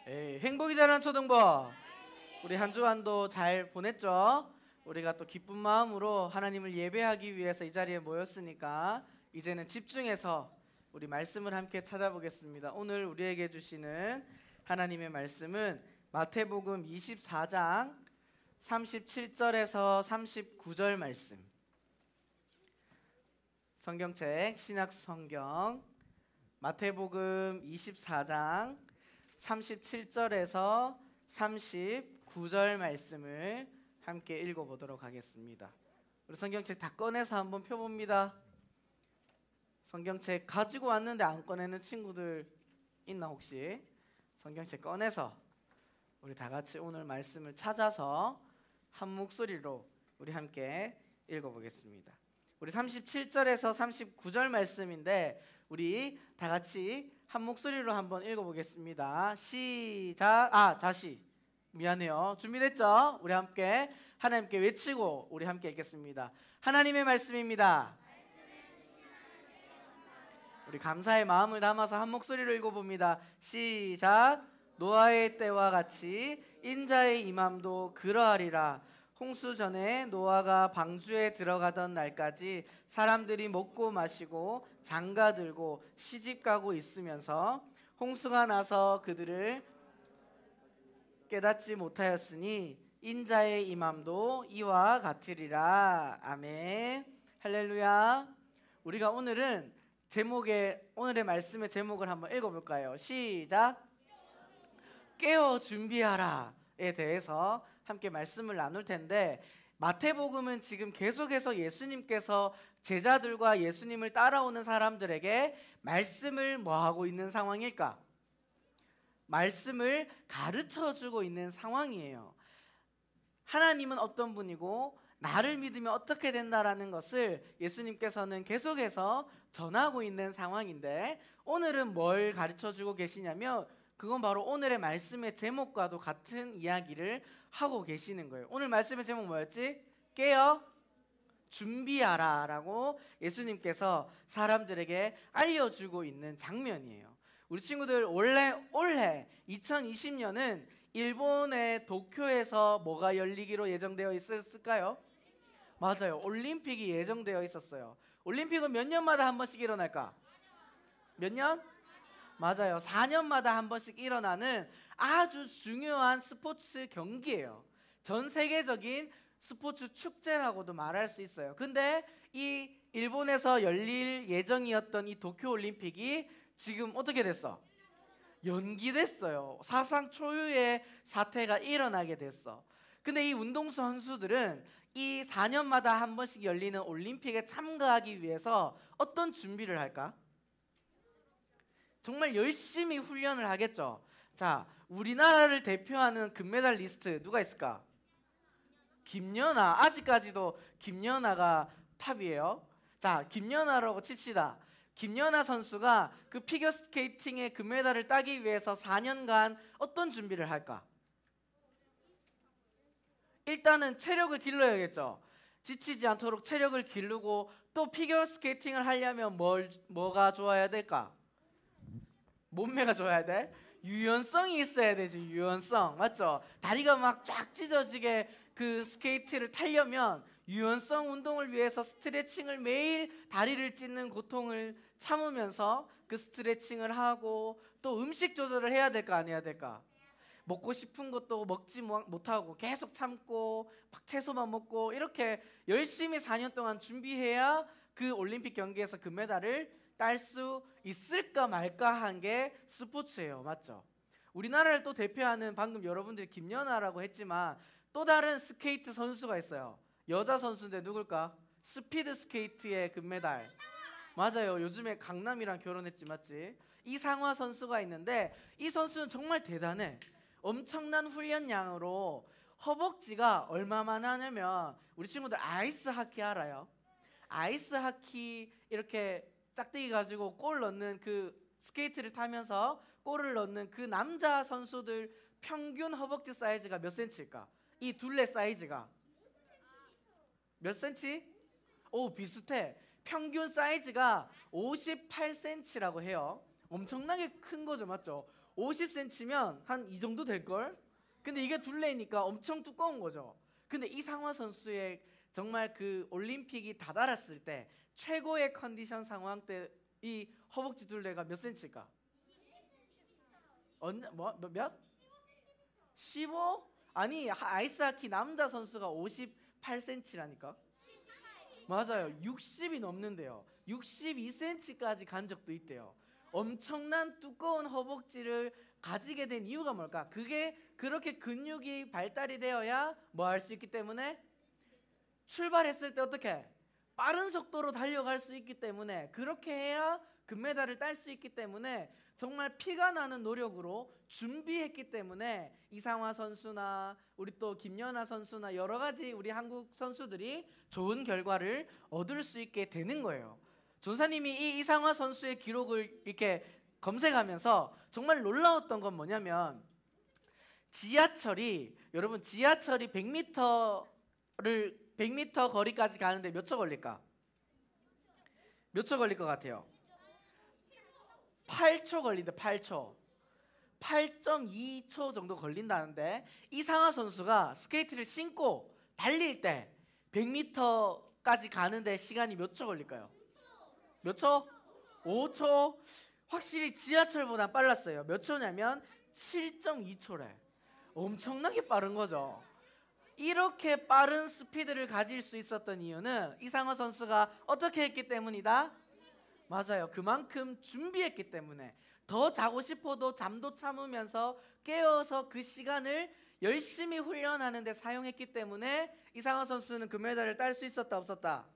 행복이 자란 초등부, 우리 한 주간도 잘 보냈죠? 우리가 또 기쁜 마음으로 하나님을 예배하기 위해서 이 자리에 모였으니까 이제는 집중해서 우리 말씀을 함께 찾아보겠습니다. 오늘 우리에게 주시는 하나님의 말씀은 마태복음 24장 37절에서 39절 말씀. 성경책 신약성경 마태복음 24장 37절에서 39절 말씀을 함께 읽어보도록 하겠습니다. 우리 성경책 다 꺼내서 한번 펴봅니다. 성경책 가지고 왔는데 안 꺼내는 친구들 있나 혹시? 성경책 꺼내서 우리 다 같이 오늘 말씀을 찾아서 한 목소리로 우리 함께 읽어보겠습니다. 우리 37절에서 39절 말씀인데 우리 다 같이 한 목소리로 한번 읽어보겠습니다. 시작. 다시 미안해요. 준비됐죠? 우리 함께 하나님께 외치고 우리 함께 읽겠습니다. 하나님의 말씀입니다. 우리 감사의 마음을 담아서 한 목소리로 읽어봅니다. 시작. 노아의 때와 같이 인자의 임함도 그러하리라. 홍수 전에 노아가 방주에 들어가던 날까지 사람들이 먹고 마시고 장가들고 시집가고 있으면서 홍수가 나서 그들을 깨닫지 못하였으니 인자의 임함도 이와 같으리라. 아멘. 할렐루야. 우리가 오늘은 오늘의 말씀의 제목을 한번 읽어볼까요? 시작. 깨어 준비하라에 대해서 함께 말씀을 나눌 텐데, 마태복음은 지금 계속해서 예수님께서 제자들과 예수님을 따라오는 사람들에게 말씀을 뭐하고 있는 상황일까? 말씀을 가르쳐주고 있는 상황이에요. 하나님은 어떤 분이고 나를 믿으면 어떻게 된다라는 것을 예수님께서는 계속해서 전하고 있는 상황인데, 오늘은 뭘 가르쳐주고 계시냐면 그건 바로 오늘의 말씀의 제목과도 같은 이야기를 하고 계시는 거예요. 오늘 말씀의 제목 뭐였지? 깨어 준비하라 라고 예수님께서 사람들에게 알려주고 있는 장면이에요. 우리 친구들 올해 2020년은 일본의 도쿄에서 뭐가 열리기로 예정되어 있었을까요? 맞아요. 올림픽이 예정되어 있었어요. 올림픽은 몇 년마다 한 번씩 일어날까? 몇 년? 맞아요. 4년마다 한 번씩 일어나는 아주 중요한 스포츠 경기예요. 전 세계적인 스포츠 축제라고도 말할 수 있어요. 근데 이 일본에서 열릴 예정이었던 이 도쿄올림픽이 지금 어떻게 됐어? 연기됐어요. 사상 초유의 사태가 일어나게 됐어. 근데 이 운동선수들은 이 4년마다 한 번씩 열리는 올림픽에 참가하기 위해서 어떤 준비를 할까? 정말 열심히 훈련을 하겠죠. 자, 우리나라를 대표하는 금메달리스트 누가 있을까? 김연아. 아직까지도 김연아가 탑이에요. 자, 김연아라고 칩시다. 김연아 선수가 그 피겨스케이팅의 금메달을 따기 위해서 4년간 어떤 준비를 할까? 일단은 체력을 길러야겠죠. 지치지 않도록 체력을 기르고, 또 피겨스케이팅을 하려면 뭐가 좋아야 될까? 몸매가 좋아야 돼? 유연성이 있어야 되지. 유연성. 맞죠? 다리가 막 쫙 찢어지게 그 스케이트를 타려면 유연성 운동을 위해서 스트레칭을, 매일 다리를 찢는 고통을 참으면서 그 스트레칭을 하고, 또 음식 조절을 해야 될까 안 해야 될까? 먹고 싶은 것도 먹지 못하고 계속 참고 막 채소만 먹고, 이렇게 열심히 4년 동안 준비해야 그 올림픽 경기에서 금메달을 딸 수 있을까 말까 한 게 스포츠예요. 맞죠? 우리나라를 또 대표하는, 방금 여러분들이 김연아라고 했지만 또 다른 스케이트 선수가 있어요. 여자 선수인데 누굴까? 스피드 스케이트의 금메달. 맞아요. 요즘에 강남이랑 결혼했지, 맞지? 이상화 선수가 있는데 이 선수는 정말 대단해. 엄청난 훈련량으로 허벅지가 얼마만 하냐면, 우리 친구들 아이스 하키 알아요? 아이스 하키 이렇게 짝대기 가지고 골 넣는 그 스케이트를 타면서 골을 넣는 그 남자 선수들 평균 허벅지 사이즈가 몇 센치일까? 이 둘레 사이즈가 몇 센치? 오, 비슷해. 평균 사이즈가 58cm라고 해요. 엄청나게 큰 거죠, 맞죠? 50cm면 한 이 정도 될걸? 근데 이게 둘레니까 엄청 두꺼운 거죠. 근데 이상화 선수의 정말 그 올림픽이 다다랐을 때 최고의 컨디션 상황 때 이 허벅지 둘레가 몇 cm일까? 몇? 15? 아니 아이스하키 남자 선수가 58cm라니까. 맞아요. 60이 넘는데요. 62cm까지 간 적도 있대요. 엄청난 두꺼운 허벅지를 가지게 된 이유가 뭘까? 그게 그렇게 근육이 발달이 되어야 뭐 할 수 있기 때문에 출발했을 때 어떻게? 빠른 속도로 달려갈 수 있기 때문에 그렇게 해야 금메달을 딸 수 있기 때문에 정말 피가 나는 노력으로 준비했기 때문에 이상화 선수나 우리 또 김연아 선수나 여러 가지 우리 한국 선수들이 좋은 결과를 얻을 수 있게 되는 거예요. 전사님이 이 이상화 선수의 기록을 이렇게 검색하면서 정말 놀라웠던 건 뭐냐면 여러분 지하철이 100m 거리까지 가는데 몇 초 걸릴까? 몇 초 걸릴 것 같아요? 8초 걸린다. 8.2초 정도 걸린다는데 이상화 선수가 스케이트를 신고 달릴 때 100m까지 가는데 시간이 몇 초 걸릴까요? 몇 초? 5초? 확실히 지하철보다 빨랐어요. 몇 초냐면 7.2초래. 엄청나게 빠른 거죠. 이렇게 빠른 스피드를 가질 수 있었던 이유는 이상화 선수가 어떻게 했기 때문이다? 맞아요. 그만큼 준비했기 때문에 더 자고 싶어도 잠도 참으면서 깨어서 그 시간을 열심히 훈련하는 데 사용했기 때문에 이상화 선수는 금메달을 딸 수 있었다 없었다?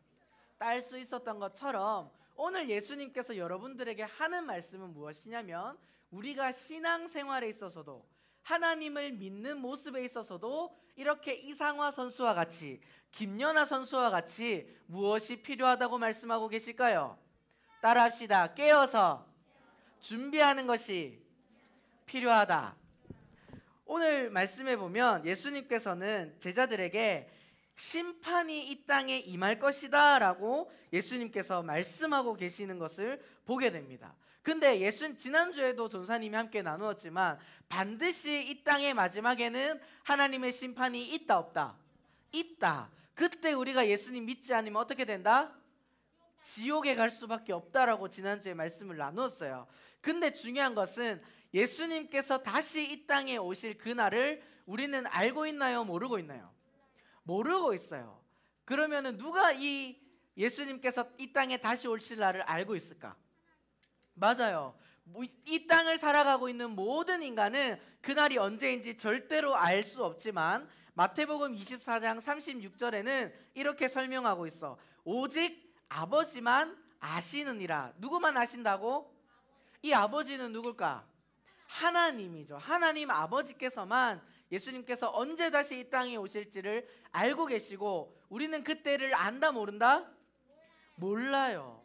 딸 수 있었던 것처럼 오늘 예수님께서 여러분들에게 하는 말씀은 무엇이냐면 우리가 신앙생활에 있어서도 하나님을 믿는 모습에 있어서도 이렇게 이상화 선수와 같이 김연아 선수와 같이 무엇이 필요하다고 말씀하고 계실까요? 따라합시다. 깨어서 준비하는 것이 필요하다. 오늘 말씀에 보면 예수님께서는 제자들에게 심판이 이 땅에 임할 것이다 라고 예수님께서 말씀하고 계시는 것을 보게 됩니다. 근데 지난주에도 전사님이 함께 나누었지만 반드시 이 땅의 마지막에는 하나님의 심판이 있다 없다? 있다. 그때 우리가 예수님 믿지 않으면 어떻게 된다? 지옥에 갈 수밖에 없다라고 지난주에 말씀을 나누었어요. 근데 중요한 것은 예수님께서 다시 이 땅에 오실 그날을 우리는 알고 있나요? 모르고 있나요? 모르고 있어요. 그러면은 누가 이 예수님께서 이 땅에 다시 오실 날을 알고 있을까? 맞아요. 이 땅을 살아가고 있는 모든 인간은 그날이 언제인지 절대로 알 수 없지만 마태복음 24장 36절에는 이렇게 설명하고 있어. 오직 아버지만 아시느니라. 누구만 아신다고? 이 아버지는 누굴까? 하나님이죠. 하나님 아버지께서만 예수님께서 언제 다시 이 땅에 오실지를 알고 계시고 우리는 그때를 안다 모른다? 몰라요.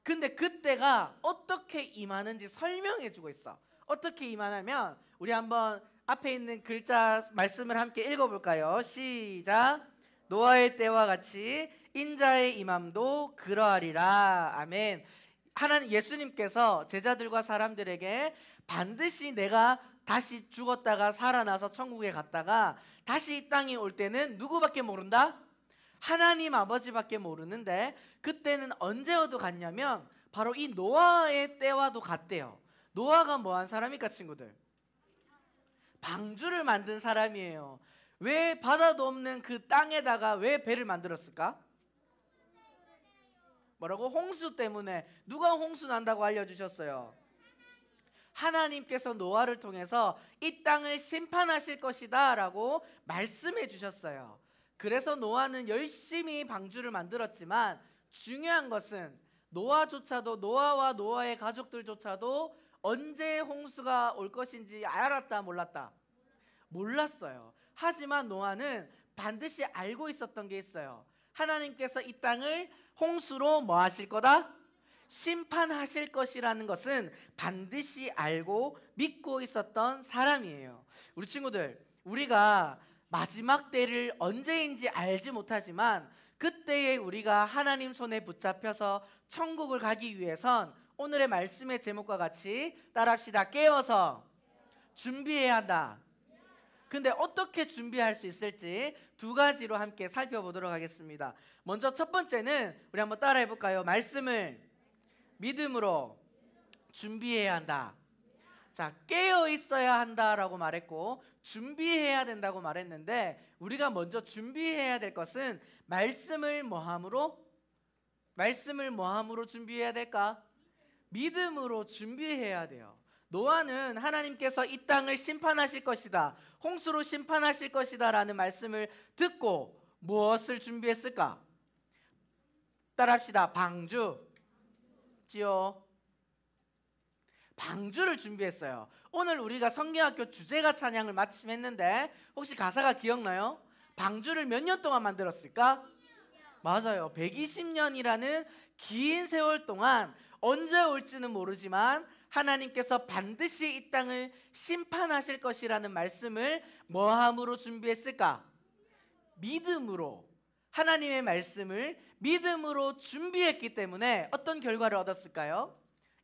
근데 그때가 어떻게 임하는지 설명해 주고 있어. 어떻게 임하냐면 우리 한번 앞에 있는 글자 말씀을 함께 읽어볼까요? 시작. 노아의 때와 같이 인자의 임함도 그러하리라. 아멘. 하나님 예수님께서 제자들과 사람들에게 반드시 내가 다시 죽었다가 살아나서 천국에 갔다가 다시 이 땅에 올 때는 누구밖에 모른다? 하나님 아버지밖에 모르는데 그때는 언제와도 같냐면 바로 이 노아의 때와도 같대요. 노아가 뭐한 사람입니까 친구들? 방주를 만든 사람이에요. 왜 바다도 없는 그 땅에다가 왜 배를 만들었을까? 뭐라고? 홍수 때문에. 누가 홍수 난다고 알려주셨어요? 하나님께서 노아를 통해서 이 땅을 심판하실 것이다 라고 말씀해 주셨어요. 그래서 노아는 열심히 방주를 만들었지만 중요한 것은 노아조차도 노아와 노아의 가족들조차도 언제 홍수가 올 것인지 알았다 몰랐다? 몰랐어요. 하지만 노아는 반드시 알고 있었던 게 있어요. 하나님께서 이 땅을 홍수로 뭐 하실 거다? 심판하실 것이라는 것은 반드시 알고 믿고 있었던 사람이에요. 우리 친구들, 우리가 마지막 때를 언제인지 알지 못하지만 그때에 우리가 하나님 손에 붙잡혀서 천국을 가기 위해선 오늘의 말씀의 제목과 같이 따라합시다. 깨어서 준비해야 한다. 근데 어떻게 준비할 수 있을지 두 가지로 함께 살펴보도록 하겠습니다. 먼저 첫 번째는 우리 한번 따라해 볼까요? 말씀을 믿음으로 준비해야 한다. 자, 깨어 있어야 한다라고 말했고 준비해야 된다고 말했는데 우리가 먼저 준비해야 될 것은 말씀을 뭐함으로 준비해야 될까? 믿음으로 준비해야 돼요. 노아는 하나님께서 이 땅을 심판하실 것이다, 홍수로 심판하실 것이다 라는 말씀을 듣고 무엇을 준비했을까? 따라합시다. 방주지요. 방주를 준비했어요. 오늘 우리가 성경학교 주제가 찬양을 마침 했는데 혹시 가사가 기억나요? 방주를 몇 년 동안 만들었을까? 맞아요. 120년이라는 긴 세월 동안 언제 올지는 모르지만 하나님께서 반드시 이 땅을 심판하실 것이라는 말씀을 뭐함으로 준비했을까? 믿음으로. 하나님의 말씀을 믿음으로 준비했기 때문에 어떤 결과를 얻었을까요?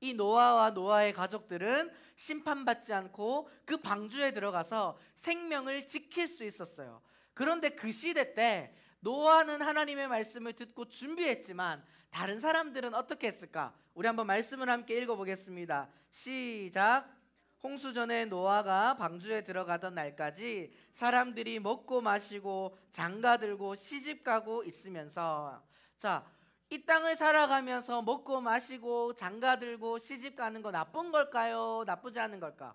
이 노아와 노아의 가족들은 심판받지 않고 그 방주에 들어가서 생명을 지킬 수 있었어요. 그런데 그 시대 때 노아는 하나님의 말씀을 듣고 준비했지만 다른 사람들은 어떻게 했을까? 우리 한번 말씀을 함께 읽어보겠습니다. 시작. 홍수 전에 노아가 방주에 들어가던 날까지 사람들이 먹고 마시고 장가들고 시집가고 있으면서, 자, 이 땅을 살아가면서 먹고 마시고 장가들고 시집가는 거 나쁜 걸까요? 나쁘지 않은 걸까?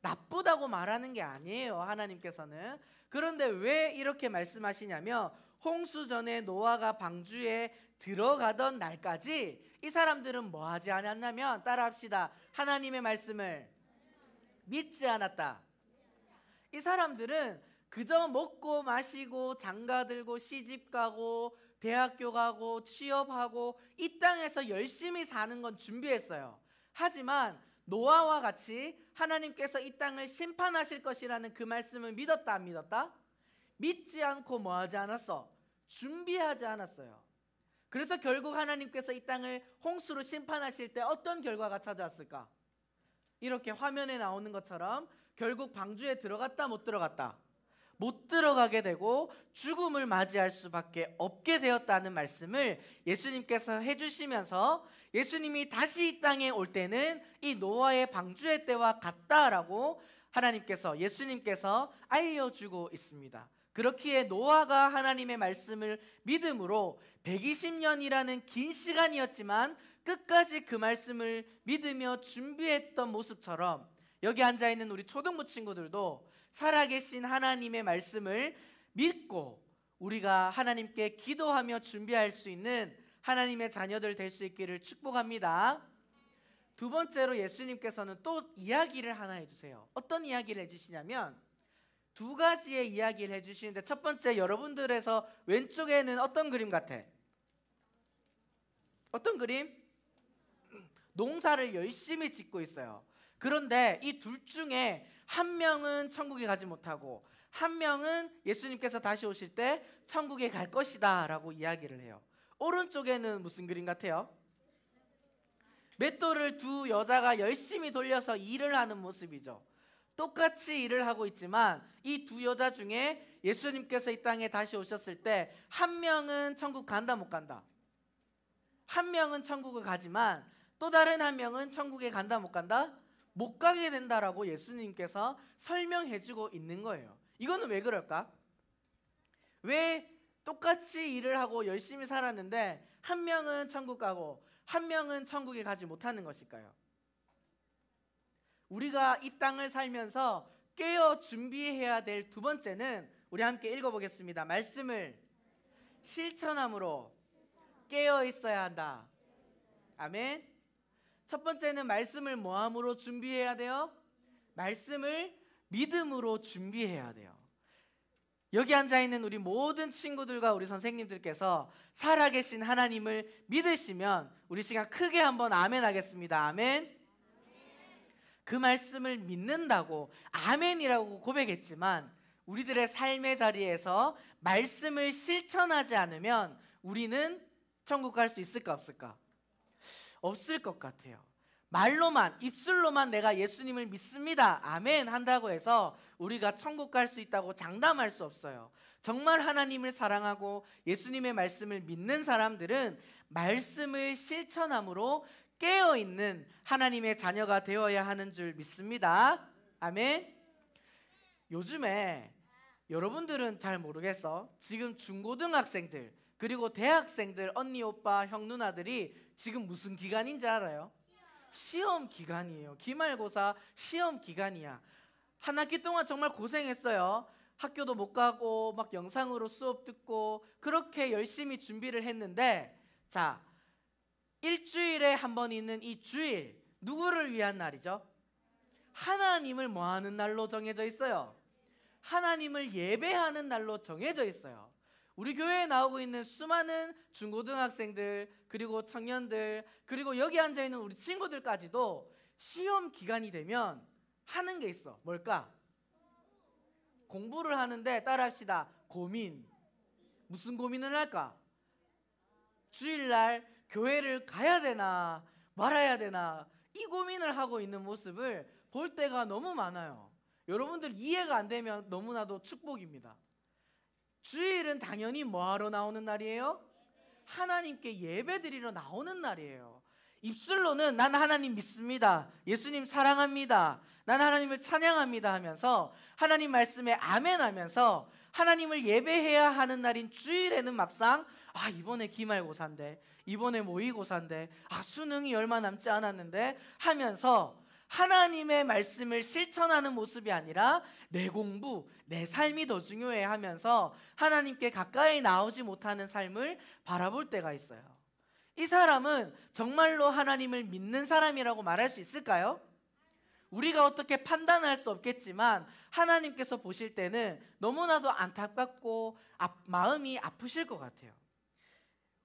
나쁘다고 말하는 게 아니에요, 하나님께서는. 그런데 왜 이렇게 말씀하시냐면 홍수 전에 노아가 방주에 들어가던 날까지 이 사람들은 뭐 하지 않았냐면, 따라합시다. 하나님의 말씀을 믿지 않았다. 이 사람들은 그저 먹고 마시고 장가들고 시집가고 대학교 가고 취업하고 이 땅에서 열심히 사는 건 준비했어요. 하지만 노아와 같이 하나님께서 이 땅을 심판하실 것이라는 그 말씀을 믿었다, 안 믿었다? 믿지 않고 뭐 하지 않았어? 준비하지 않았어요. 그래서 결국 하나님께서 이 땅을 홍수로 심판하실 때 어떤 결과가 찾아왔을까? 이렇게 화면에 나오는 것처럼 결국 방주에 들어갔다, 못 들어갔다? 못 들어가게 되고 죽음을 맞이할 수밖에 없게 되었다는 말씀을 예수님께서 해주시면서 예수님이 다시 이 땅에 올 때는 이 노아의 방주의 때와 같다라고 하나님께서, 예수님께서 알려주고 있습니다. 그렇기에 노아가 하나님의 말씀을 믿음으로 120년이라는 긴 시간이었지만 끝까지 그 말씀을 믿으며 준비했던 모습처럼 여기 앉아있는 우리 초등부 친구들도 살아계신 하나님의 말씀을 믿고 우리가 하나님께 기도하며 준비할 수 있는 하나님의 자녀들 될 수 있기를 축복합니다. 두 번째로 예수님께서는 또 이야기를 하나 해주세요. 어떤 이야기를 해주시냐면 두 가지의 이야기를 해주시는데, 첫 번째, 여러분들에서 왼쪽에는 어떤 그림 같아? 어떤 그림? 농사를 열심히 짓고 있어요. 그런데 이 둘 중에 한 명은 천국에 가지 못하고 한 명은 예수님께서 다시 오실 때 천국에 갈 것이다 라고 이야기를 해요. 오른쪽에는 무슨 그림 같아요? 맷돌을 두 여자가 열심히 돌려서 일을 하는 모습이죠. 똑같이 일을 하고 있지만 이 두 여자 중에 예수님께서 이 땅에 다시 오셨을 때 한 명은 천국 간다, 못 간다? 한 명은 천국을 가지만 또 다른 한 명은 천국에 간다, 못 간다? 못 가게 된다라고 예수님께서 설명해주고 있는 거예요. 이거는 왜 그럴까? 왜 똑같이 일을 하고 열심히 살았는데 한 명은 천국 가고 한 명은 천국에 가지 못하는 것일까요? 우리가 이 땅을 살면서 깨어 준비해야 될 두 번째는 우리 함께 읽어보겠습니다. 말씀을 실천함으로 깨어 있어야 한다. 아멘. 첫 번째는 말씀을 뭐함으로 준비해야 돼요? 말씀을 믿음으로 준비해야 돼요. 여기 앉아있는 우리 모든 친구들과 우리 선생님들께서 살아계신 하나님을 믿으시면 우리 시간 크게 한번 아멘 하겠습니다. 아멘. 그 말씀을 믿는다고 아멘이라고 고백했지만 우리들의 삶의 자리에서 말씀을 실천하지 않으면 우리는 천국 갈 수 있을까 없을까? 없을 것 같아요. 말로만, 입술로만 내가 예수님을 믿습니다, 아멘 한다고 해서 우리가 천국 갈 수 있다고 장담할 수 없어요. 정말 하나님을 사랑하고 예수님의 말씀을 믿는 사람들은 말씀을 실천함으로 깨어있는 하나님의 자녀가 되어야 하는 줄 믿습니다. 아멘. 요즘에 여러분들은 잘 모르겠어. 지금 중고등학생들 그리고 대학생들 언니 오빠 형 누나들이 지금 무슨 기간인지 알아요? 시험 기간이에요. 기말고사 시험 기간이야. 한 학기 동안 정말 고생했어요. 학교도 못 가고 막 영상으로 수업 듣고 그렇게 열심히 준비를 했는데, 자, 일주일에 한 번 있는 이 주일, 누구를 위한 날이죠? 하나님을 뭐 하는 날로 정해져 있어요? 하나님을 예배하는 날로 정해져 있어요. 우리 교회에 나오고 있는 수많은 중고등학생들 그리고 청년들 그리고 여기 앉아있는 우리 친구들까지도 시험 기간이 되면 하는 게 있어. 뭘까? 공부를 하는데 따라합시다. 고민. 무슨 고민을 할까? 주일날 교회를 가야 되나 말아야 되나 이 고민을 하고 있는 모습을 볼 때가 너무 많아요. 여러분들 이해가 안 되면 너무나도 축복입니다. 주일은 당연히 뭐하러 나오는 날이에요? 하나님께 예배드리러 나오는 날이에요. 입술로는 난 하나님 믿습니다, 예수님 사랑합니다, 난 하나님을 찬양합니다 하면서 하나님 말씀에 아멘 하면서 하나님을 예배해야 하는 날인 주일에는 막상 이번에 기말고사인데, 이번에 모의고사인데, 수능이 얼마 남지 않았는데 하면서 하나님의 말씀을 실천하는 모습이 아니라 내 공부, 내 삶이 더 중요해 하면서 하나님께 가까이 나오지 못하는 삶을 바라볼 때가 있어요. 이 사람은 정말로 하나님을 믿는 사람이라고 말할 수 있을까요? 우리가 어떻게 판단할 수 없겠지만 하나님께서 보실 때는 너무나도 안타깝고 마음이 아프실 것 같아요.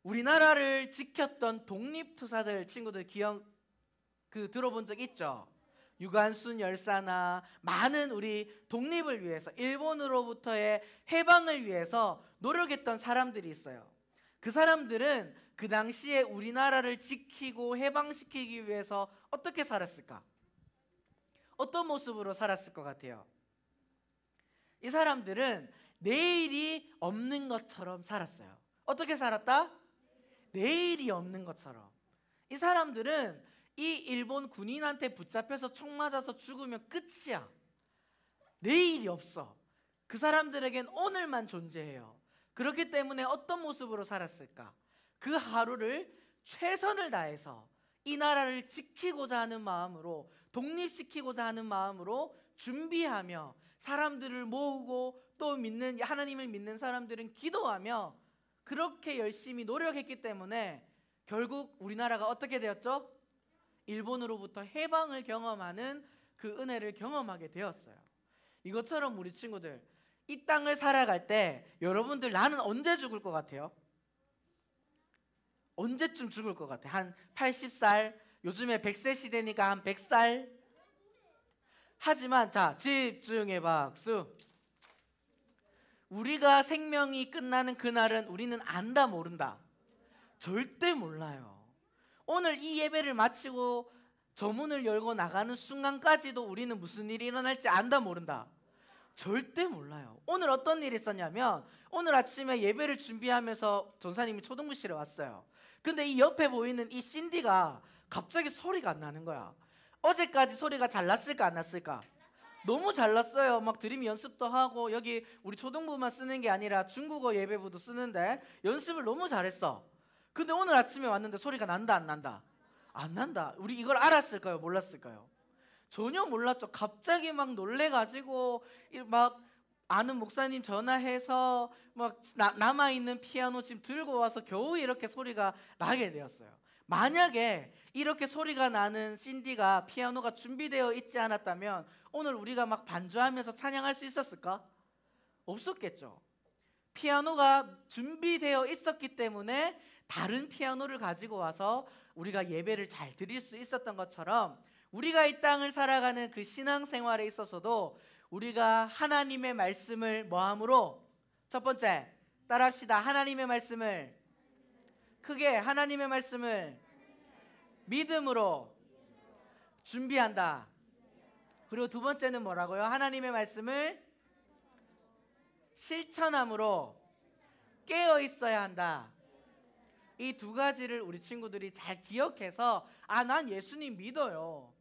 우리나라를 지켰던 독립투사들 친구들 들어본 적 있죠? 유관순 열사나 많은 우리 독립을 위해서, 일본으로부터의 해방을 위해서 노력했던 사람들이 있어요. 그 사람들은 그 당시에 우리나라를 지키고 해방시키기 위해서 어떻게 살았을까? 어떤 모습으로 살았을 것 같아요? 이 사람들은 내일이 없는 것처럼 살았어요. 어떻게 살았다? 내일이 없는 것처럼. 이 사람들은 이 일본 군인한테 붙잡혀서 총 맞아서 죽으면 끝이야. 내일이 없어. 그 사람들에겐 오늘만 존재해요. 그렇기 때문에 어떤 모습으로 살았을까? 그 하루를 최선을 다해서 이 나라를 지키고자 하는 마음으로, 독립시키고자 하는 마음으로 준비하며 사람들을 모으고 또 하나님을 믿는 사람들은 기도하며 그렇게 열심히 노력했기 때문에 결국 우리나라가 어떻게 되었죠? 일본으로부터 해방을 경험하는 그 은혜를 경험하게 되었어요. 이것처럼 우리 친구들, 이 땅을 살아갈 때 여러분들 나는 언제 죽을 것 같아요? 언제쯤 죽을 것 같아? 한 80살? 요즘에 100세 시대니까 한 100살? 하지만 자, 집중해 박수. 우리가 생명이 끝나는 그날은 우리는 안다 모른다? 절대 몰라요. 오늘 이 예배를 마치고 저 문을 열고 나가는 순간까지도 우리는 무슨 일이 일어날지 안다 모른다? 절대 몰라요. 오늘 어떤 일이 있었냐면 오늘 아침에 예배를 준비하면서 전사님이 초등부실에 왔어요. 근데 이 옆에 보이는 이 신디가 갑자기 소리가 안 나는 거야. 어제까지 소리가 잘 났을까 안 났을까? 너무 잘 났어요. 막 드림 연습도 하고 여기 우리 초등부만 쓰는 게 아니라 중국어 예배부도 쓰는데 연습을 너무 잘했어. 근데 오늘 아침에 왔는데 소리가 난다 안 난다? 안 난다. 우리 이걸 알았을까요? 몰랐을까요? 전혀 몰랐죠. 갑자기 막 놀래가지고 막 아는 목사님 전화해서 막 남아있는 피아노 지금 들고 와서 겨우 이렇게 소리가 나게 되었어요. 만약에 이렇게 소리가 나는 신디가 피아노가 준비되어 있지 않았다면 오늘 우리가 막 반주하면서 찬양할 수 있었을까? 없었겠죠. 피아노가 준비되어 있었기 때문에 다른 피아노를 가지고 와서 우리가 예배를 잘 드릴 수 있었던 것처럼 우리가 이 땅을 살아가는 그 신앙생활에 있어서도 우리가 하나님의 말씀을 뭐함으로? 첫 번째, 따라합시다. 하나님의 말씀을 크게, 하나님의 말씀을 믿음으로 준비한다. 그리고 두 번째는 뭐라고요? 하나님의 말씀을 실천함으로 깨어 있어야 한다. 이 두 가지를 우리 친구들이 잘 기억해서 난 예수님 믿어요.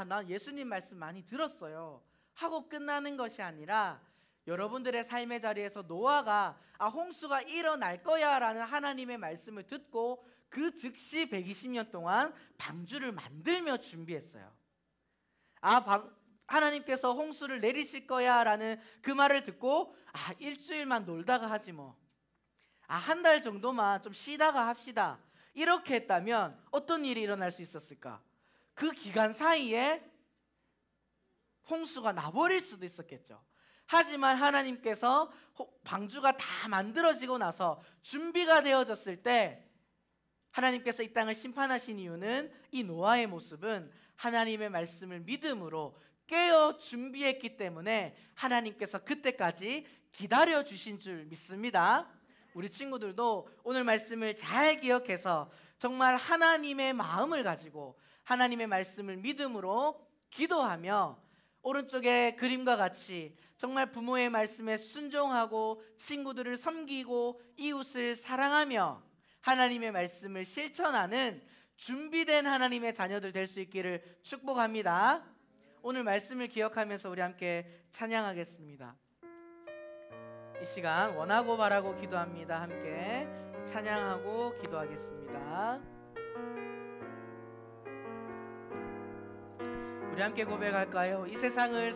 난 예수님 말씀 많이 들었어요. 하고 끝나는 것이 아니라 여러분들의 삶의 자리에서 노아가 홍수가 일어날 거야 라는 하나님의 말씀을 듣고 그 즉시 120년 동안 방주를 만들며 준비했어요. 하나님께서 홍수를 내리실 거야 라는 그 말을 듣고 일주일만 놀다가 하지 뭐, 한 달 정도만 좀 쉬다가 합시다, 이렇게 했다면 어떤 일이 일어날 수 있었을까? 그 기간 사이에 홍수가 나버릴 수도 있었겠죠. 하지만 하나님께서 방주가 다 만들어지고 나서 준비가 되어졌을 때 하나님께서 이 땅을 심판하신 이유는 이 노아의 모습은 하나님의 말씀을 믿음으로 깨어 준비했기 때문에 하나님께서 그때까지 기다려 주신 줄 믿습니다. 우리 친구들도 오늘 말씀을 잘 기억해서 정말 하나님의 마음을 가지고 하나님의 말씀을 믿음으로 기도하며 오른쪽의 그림과 같이 정말 부모의 말씀에 순종하고 친구들을 섬기고 이웃을 사랑하며 하나님의 말씀을 실천하는 준비된 하나님의 자녀들 될 수 있기를 축복합니다. 오늘 말씀을 기억하면서 우리 함께 찬양하겠습니다. 이 시간 원하고 바라고 기도합니다. 함께 찬양하고 기도하겠습니다. 우리 함께 고백할까요? 이 세상을